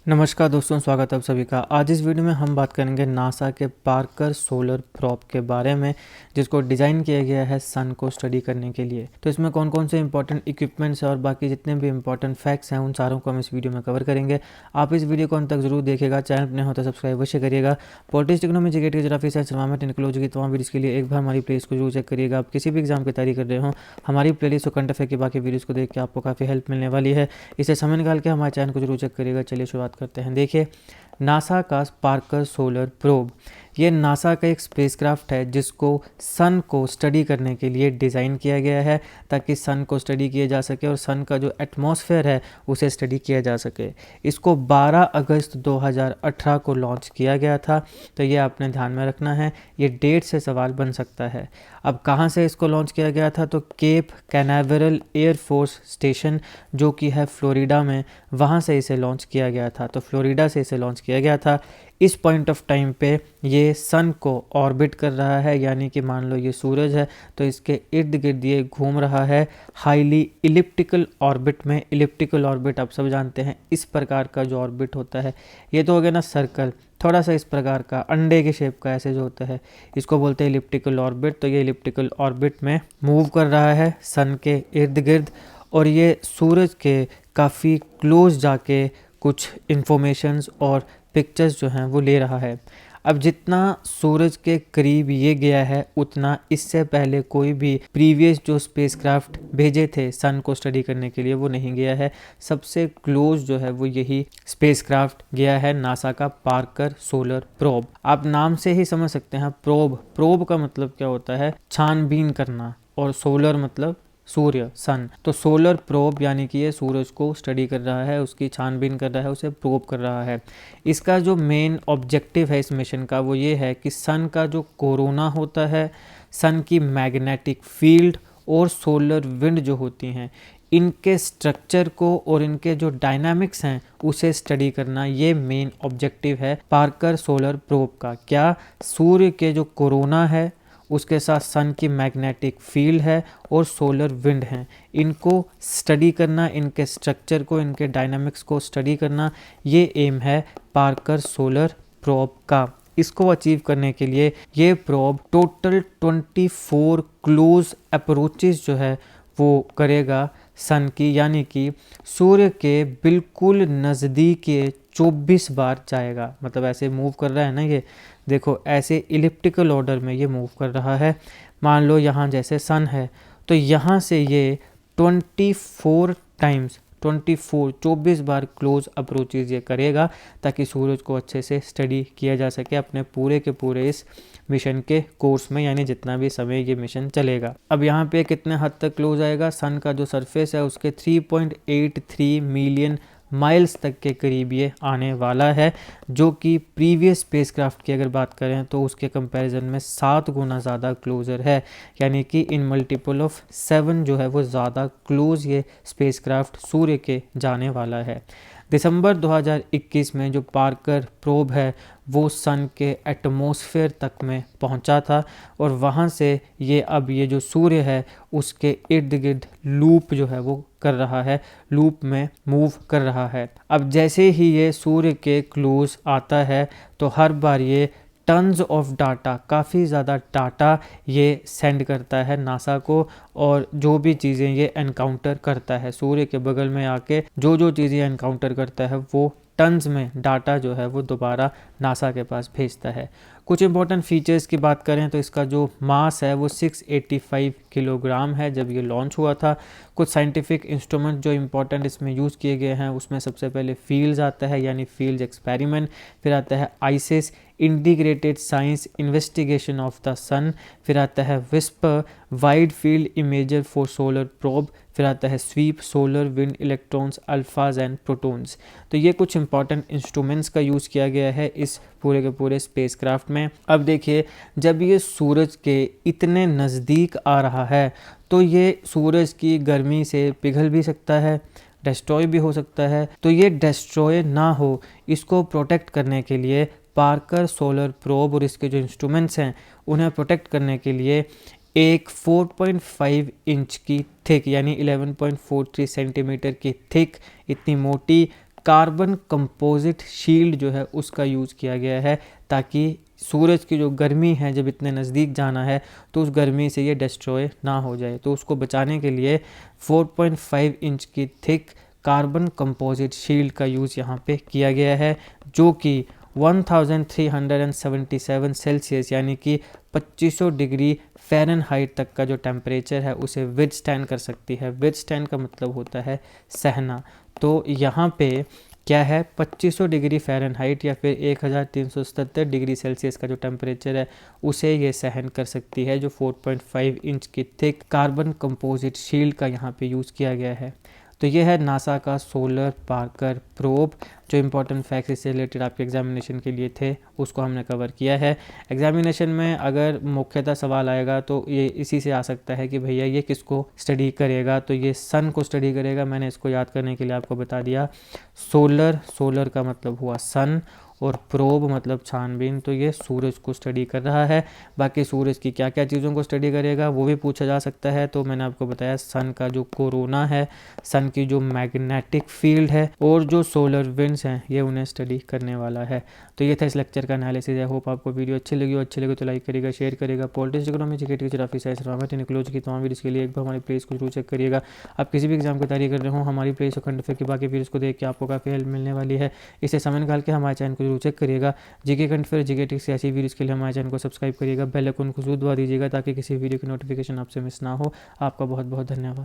नमस्कार दोस्तों, स्वागत है आप सभी का। आज इस वीडियो में हम बात करेंगे नासा के पार्कर सोलर प्रोब के बारे में, जिसको डिज़ाइन किया गया है सन को स्टडी करने के लिए। तो इसमें कौन कौन से इंपॉर्टेंट इक्विपमेंट्स हैं और बाकी जितने भी इंपॉर्टेंट फैक्ट्स हैं उन सारों को हम इस वीडियो में कवर करेंगे। आप इस वीडियो को अंत तक जरूर देखिएगा। चैनल पर होता है सब्सक्राइब अवश्य करिएगा। Politics, economy, GK, geography, science, environment, technology की तमाम वीडियोज़ के लिए एक बार हमारी प्लेलिस्ट को जरूर चेक करिएगा। आप किसी भी एग्जाम की तैयारी कर रहे हो, हमारी प्लेलिस्ट और करंट अफेयर की बाकी वीडियोज़ को देख के आपको काफ़ी हेल्प मिलने वाली है। इसे समय निकाल के हमारे चैनल को जरूर चेक करिएगा। चलिए शुरुआत करते हैं। देखिए, नासा का पार्कर सोलर प्रोब, ये नासा का एक स्पेसक्राफ्ट है जिसको सन को स्टडी करने के लिए डिज़ाइन किया गया है, ताकि सन को स्टडी किया जा सके और सन का जो एटमॉस्फेयर है उसे स्टडी किया जा सके। इसको 12 अगस्त 2018 को लॉन्च किया गया था, तो ये आपने ध्यान में रखना है। ये डेट से सवाल बन सकता है। अब कहाँ से इसको लॉन्च किया गया था, तो Cape Canaveral Air Force Station जो कि है फ्लोरिडा में, वहाँ से इसे लॉन्च किया गया था। तो फ्लोरिडा से इसे लॉन्च किया गया था। इस पॉइंट ऑफ टाइम पे ये सन को ऑर्बिट कर रहा है, यानी कि मान लो ये सूरज है तो इसके इर्द गिर्द ये घूम रहा है हाईली इलिप्टिकल ऑर्बिट में। इलिप्टिकल ऑर्बिट आप सब जानते हैं, इस प्रकार का जो ऑर्बिट होता है, ये तो हो गया ना सर्कल, थोड़ा सा इस प्रकार का अंडे के शेप का ऐसे जो होता है, इसको बोलते हैं इलिप्टिकल ऑर्बिट। तो ये इलिप्टिकल ऑर्बिट में मूव कर रहा है सन के इर्द गिर्द, और ये सूरज के काफ़ी क्लोज जाके कुछ इंफॉर्मेशंस और पिक्चर्स जो हैं वो ले रहा है। अब जितना सूरज के करीब ये गया है, उतना इससे पहले कोई भी प्रीवियस जो स्पेसक्राफ्ट भेजे थे सन को स्टडी करने के लिए वो नहीं गया है। सबसे क्लोज जो है वो यही स्पेसक्राफ्ट गया है, नासा का पार्कर सोलर प्रोब। आप नाम से ही समझ सकते हैं, प्रोब, प्रोब का मतलब क्या होता है, छानबीन करना, और सोलर मतलब सूर्य, सन। तो सोलर प्रोब यानी कि ये सूरज को स्टडी कर रहा है, उसकी छानबीन कर रहा है, उसे प्रोब कर रहा है। इसका जो मेन ऑब्जेक्टिव है इस मिशन का वो ये है कि सन का जो कोरोना होता है, सन की मैग्नेटिक फील्ड और सोलर विंड जो होती हैं, इनके स्ट्रक्चर को और इनके जो डायनामिक्स हैं उसे स्टडी करना, ये मेन ऑब्जेक्टिव है पार्कर सोलर प्रोब का। क्या? सूर्य के जो कोरोना है, उसके साथ सन की मैग्नेटिक फील्ड है और सोलर विंड हैं, इनको स्टडी करना, इनके स्ट्रक्चर को, इनके डायनामिक्स को स्टडी करना, ये एम है पार्कर सोलर प्रोब का। इसको अचीव करने के लिए ये प्रोब टोटल 24 क्लोज अप्रोचेस जो है वो करेगा सन की, यानी कि सूर्य के बिल्कुल नज़दीक ये 24 बार जाएगा। मतलब ऐसे मूव कर रहा है ना, ये देखो ऐसे इलिप्टिकल ऑर्डर में ये मूव कर रहा है। मान लो यहाँ जैसे सन है, तो यहाँ से ये 24 टाइम्स 24 बार क्लोज अप्रोचेज ये करेगा, ताकि सूरज को अच्छे से स्टडी किया जा सके अपने पूरे के पूरे इस मिशन के कोर्स में, यानी जितना भी समय ये मिशन चलेगा। अब यहाँ पे कितने हद तक क्लोज आएगा, सन का जो सरफेस है उसके 3.83 मिलियन माइल्स तक के करीब ये आने वाला है, जो कि प्रीवियस स्पेसक्राफ्ट की अगर बात करें तो उसके कंपैरिजन में 7 गुना ज़्यादा क्लोजर है, यानी कि इन मल्टीपल ऑफ 7 जो है वो ज़्यादा क्लोज ये स्पेसक्राफ्ट सूर्य के जाने वाला है। दिसंबर 2021 में जो पार्कर प्रोब है वो सन के एटमॉस्फेयर तक में पहुंचा था, और वहां से ये अब ये जो सूर्य है उसके इर्द गिर्द लूप जो है वो कर रहा है, लूप में मूव कर रहा है। अब जैसे ही ये सूर्य के क्लोज आता है तो हर बार ये टन्स ऑफ डाटा, काफ़ी ज़्यादा डाटा ये सेंड करता है नासा को, और जो भी चीज़ें ये एनकाउंटर करता है सूर्य के बगल में आके, जो जो चीज़ें एनकाउंटर करता है वो टन्स में डाटा जो है वो दोबारा नासा के पास भेजता है। कुछ इंपॉर्टेंट फीचर्स की बात करें तो इसका जो मास है वो 685 किलोग्राम है जब ये लॉन्च हुआ था। कुछ साइंटिफिक इंस्ट्रूमेंट जो इंपॉर्टेंट इसमें यूज़ किए गए हैं उसमें सबसे पहले फील्ड्स आता है, यानी फील्ड्स एक्सपेरिमेंट, फिर आता है ISIS Integrated Science Investigation of the Sun, फिर आता है WISPR Wide Field Imager for Solar Probe, फिर आता है स्वीप Solar Wind Electrons Alphas and Protons. तो ये कुछ इंपॉर्टेंट इंस्ट्रूमेंट्स का यूज़ किया गया है इस पूरे के पूरे स्पेसक्राफ्ट में। अब देखिए, जब ये सूरज के इतने नज़दीक आ रहा है तो ये सूरज की गर्मी से पिघल भी सकता है, डिस्ट्रॉय भी हो सकता है। तो ये डिस्ट्रॉय ना हो, इसको प्रोटेक्ट करने के लिए पार्कर सोलर प्रोब और इसके जो इंस्ट्रूमेंट्स हैं उन्हें प्रोटेक्ट करने के लिए एक 4.5 इंच की थिक, यानी 11.43 सेंटीमीटर की थिक, इतनी मोटी कार्बन कंपोजिट शील्ड जो है उसका यूज़ किया गया है, ताकि सूरज की जो गर्मी है जब इतने नज़दीक जाना है तो उस गर्मी से ये डिस्ट्रॉय ना हो जाए। तो उसको बचाने के लिए 4.5 इंच की थिक कार्बन कंपोजिट शील्ड का यूज़ यहाँ पे किया गया है, जो कि 1377 सेल्सियस यानी कि 2500 डिग्री फ़ारेनहाइट तक का जो टेम्परेचर है उसे विदस्टैंड कर सकती है। विदस्टैंड का मतलब होता है सहना। तो यहाँ पे क्या है, 2500 डिग्री फ़ारेनहाइट या फिर 1377 डिग्री सेल्सियस का जो टेम्परेचर है उसे ये सहन कर सकती है, जो 4.5 इंच की थिक कार्बन कंपोजिट शील्ड का यहाँ पे यूज़ किया गया है। तो ये है नासा का सोलर पार्कर प्रोब। जो इंपॉर्टेंट फैक्ट्स इससे रिलेटेड आपके एग्जामिनेशन के लिए थे उसको हमने कवर किया है। एग्जामिनेशन में अगर मुख्यतः सवाल आएगा तो ये इसी से आ सकता है कि भैया ये किसको स्टडी करेगा, तो ये सन को स्टडी करेगा। मैंने इसको याद करने के लिए आपको बता दिया। सोलर का मतलब हुआ सन और प्रोब मतलब छानबीन, तो ये सूरज को स्टडी कर रहा है। बाकी सूरज की क्या क्या चीज़ों को स्टडी करेगा वो भी पूछा जा सकता है। तो मैंने आपको बताया सन का जो कोरोना है, सन की जो मैग्नेटिक फील्ड है और जो सोलर विंड्स हैं ये उन्हें स्टडी करने वाला है। तो ये था इस लेक्चर का एनालिसिस। आई होप आपको वीडियो अच्छी लगी तो लाइक करिएगा, शेयर करिएगा। Politics, economy, GK, teacher office technology की तमाम वीडियोज़ के लिए एक बार हमारी प्लेलिस्ट को जरूर चेक करिएगा। आप किसी भी एग्जाम की तैयारी कर रहे हो, हमारी प्लेलिस्ट और करंट अफेयर की बाकी वीडियोज़ को देख के आपको काफ़ी हेल्प मिलने वाली है। इसे समय निकाल के हमारे चैनल को जरूर चेक करिएगा। GK current affair, GK tricks ऐसी वीडियोज़ के लिए हमारे चैनल को सब्सक्राइब करिएगा, बेल आइकन को जरूर दबा दीजिएगा ताकि किसी वीडियो की नोटिफिकेशन आपसे मिस ना हो। आपका बहुत बहुत धन्यवाद।